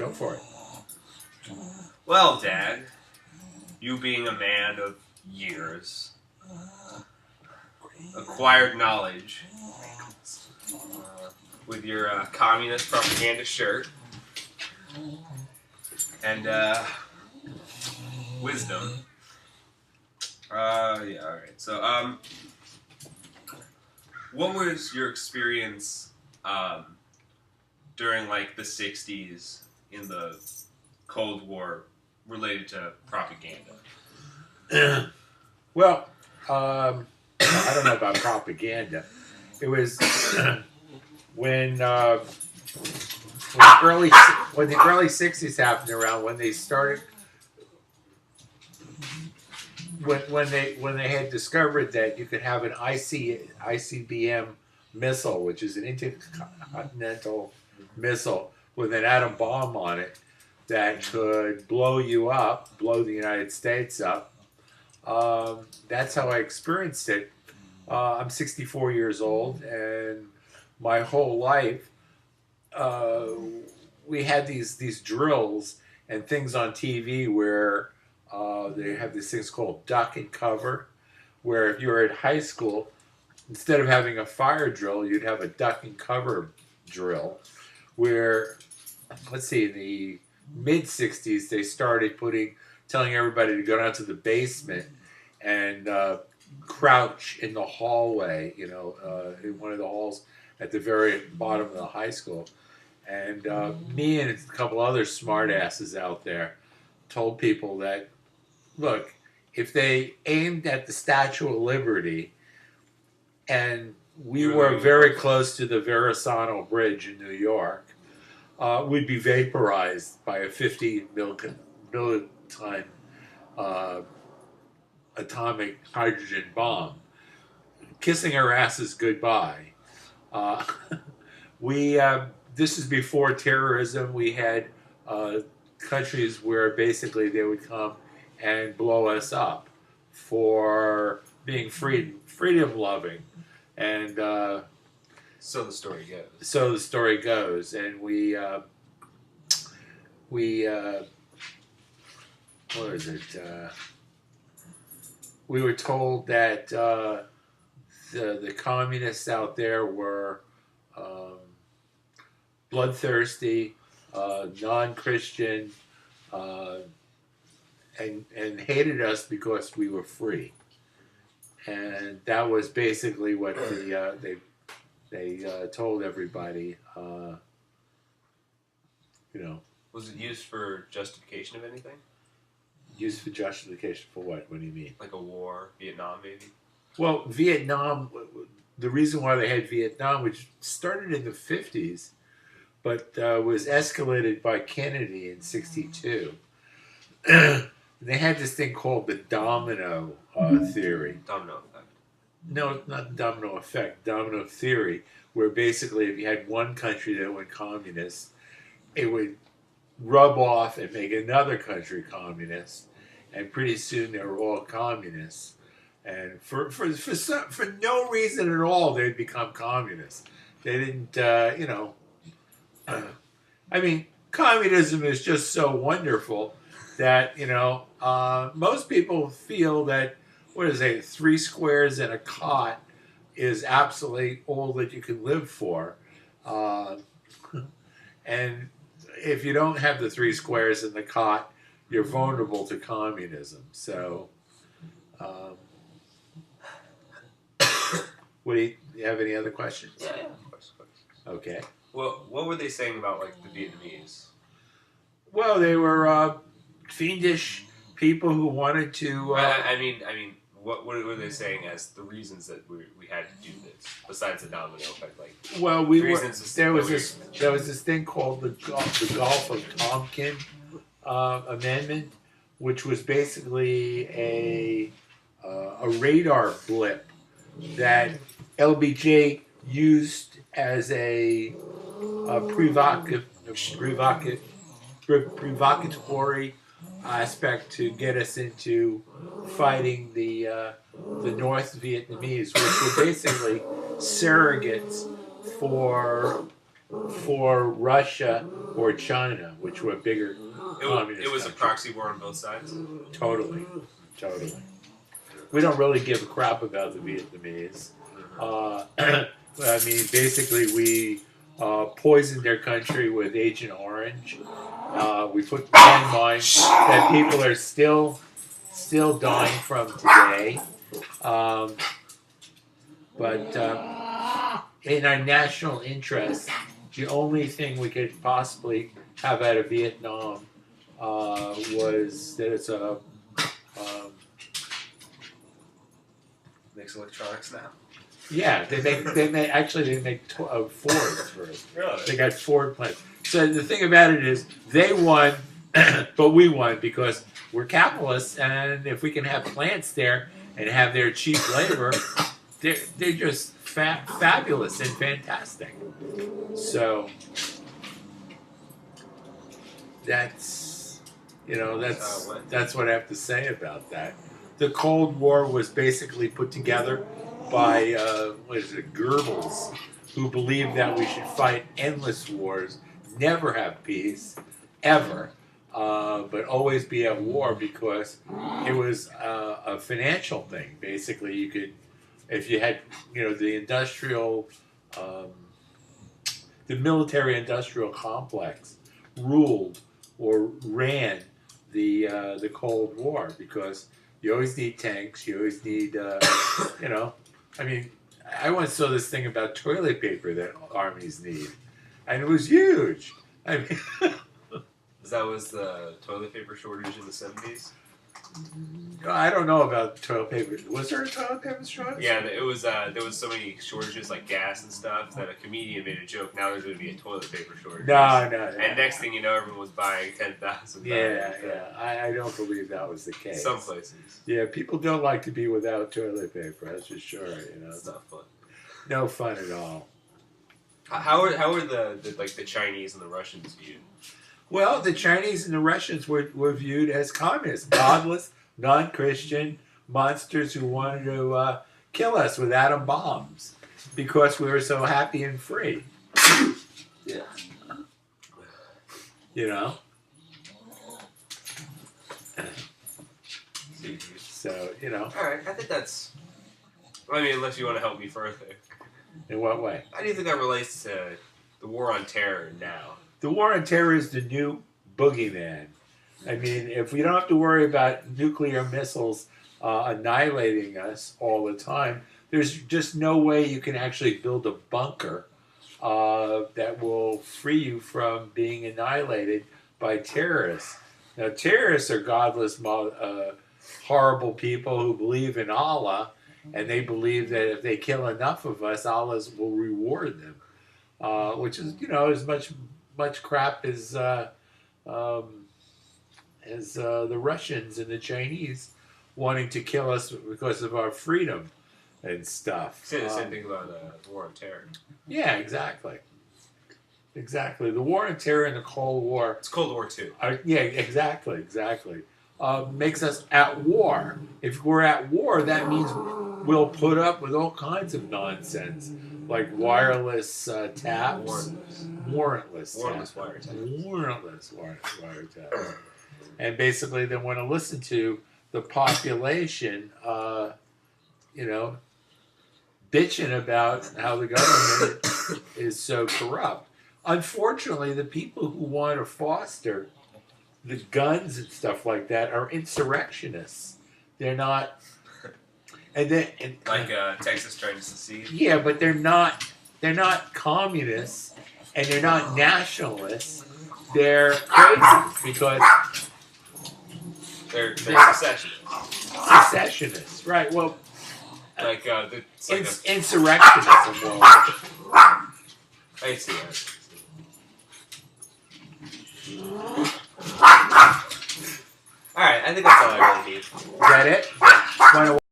Go for it. Well, Dad, you being a man of years, acquired knowledge, with your communist propaganda shirt, and wisdom. Yeah, alright. So, what was your experience during, like, the 60s in the Cold War related to propaganda? Well, I don't know about propaganda. It was when the early 60s happened around, when they started, when they had discovered that you could have an ICBM missile, which is an intercontinental missile with an atom bomb on it that could blow you up, blow the United States up. That's how I experienced it. I'm 64 years old, and my whole life we had these drills and things on TV where they have these things called duck and cover, where if you were at high school, instead of having a fire drill, you'd have a duck and cover drill, where, let's see, in the mid 60s, they started telling everybody to go down to the basement and crouch in the hallway, in one of the halls at the very bottom of the high school. And me and a couple other smartasses out there told people that, look, if they aimed at the Statue of Liberty, and we were very close to the Verrazano Bridge in New York, we'd be vaporized by a 50 milliton atomic hydrogen bomb, kissing our asses goodbye. This is before terrorism. We had countries where basically they would come and blow us up for being freedom loving, and so the story goes. So the story goes, and we what is it? We were told that the communists out there were bloodthirsty, non-Christian, and hated us because we were free. And that was basically what they told everybody. Was it used for justification of anything? Used for justification for what? What do you mean? Like a war, Vietnam, maybe? Well, Vietnam, the reason why they had Vietnam, which started in the 50s, but was escalated by Kennedy in '62. They had this thing called the domino theory. Domino effect. No, not domino effect, domino theory, where basically if you had one country that went communist, it would rub off and make another country communist, and pretty soon they were all communists. And for no reason at all, they'd become communists. They didn't, I mean, communism is just so wonderful that, most people feel that, 3 squares and a cot is absolutely all that you can live for. And if you don't have the 3 squares and the cot, you're vulnerable to communism. So, do you have any other questions? Yeah, of course. Okay. Well, what were they saying about, like, the Vietnamese? Well, they were fiendish people who wanted to... I mean, what were they saying as the reasons that we had to do this, besides the domino effect? Like, well, there was this thing called the Gulf of Tonkin Amendment, which was basically a radar blip that LBJ used as a provocatory aspect to get us into fighting the North Vietnamese, which were basically surrogates for for Russia or China, which were bigger communist It was a countries. proxy war on both sides. Totally, totally. We don't really give a crap about the Vietnamese. I mean, basically, we poisoned their country with Agent Orange. We put landmines that people are still dying from today. Um, but in our national interest, the only thing we could possibly have out of Vietnam was that it's a Makes electronics now. yeah, they make Fords first. Really? They got Ford plants. So the thing about it is, they won, but we won because we're capitalists, and if we can have plants there and have their cheap labor, they're just fabulous and fantastic. So that's that's what I have to say about that. The Cold War was basically put together by Goebbels, who believed that we should fight endless wars, never have peace, ever, but always be at war because it was a financial thing. Basically, you could, if you had, the the military-industrial complex ruled or ran the Cold War because you always need tanks. You always need, I mean, I once saw this thing about toilet paper that armies need, and it was huge. I mean, That was the toilet paper shortage in the 70s? I don't know about toilet paper. Was there a toilet paper shortage? Yeah, it was. There was so many shortages like gas and stuff that a comedian made a joke. Now there's going to be a toilet paper shortage. No. And next thing you know, everyone was buying 10,000. Yeah. I don't believe that was the case. Some places. Yeah, people don't like to be without toilet paper. That's for sure. It's not fun. No fun at all. How are the Chinese and the Russians viewed? Well, the Chinese and the Russians were viewed as communists, godless, non-Christian monsters who wanted to kill us with atom bombs because we were so happy and free. Yeah. So, All right, I think that's. I mean, unless you want to help me further. In what way? How do you think that relates to the war on terror now? The war on terror is the new boogeyman. I mean, if we don't have to worry about nuclear missiles annihilating us all the time, there's just no way you can actually build a bunker that will free you from being annihilated by terrorists. Now, terrorists are godless, horrible people who believe in Allah, and they believe that if they kill enough of us, Allah will reward them, which is, as much crap as the Russians and the Chinese wanting to kill us because of our freedom and stuff. Say the same thing about the war on terror. Yeah, exactly. Exactly. The war on terror and the Cold War. It's Cold War II. Yeah, exactly. Makes us at war. If we're at war, that means we'll put up with all kinds of nonsense, like wireless taps. Warrantless wiretaps. And basically they want to listen to the population, bitching about how the government is so corrupt. Unfortunately, the people who want to foster the guns and stuff like that are insurrectionists. They're not... Texas trying to secede? Yeah, but they're not communists, and they're not nationalists. They're crazy because they're secessionists. Secessionists, right? Well, insurrectionists. I see that. All right, I think that's all I really need. Is that it? Want to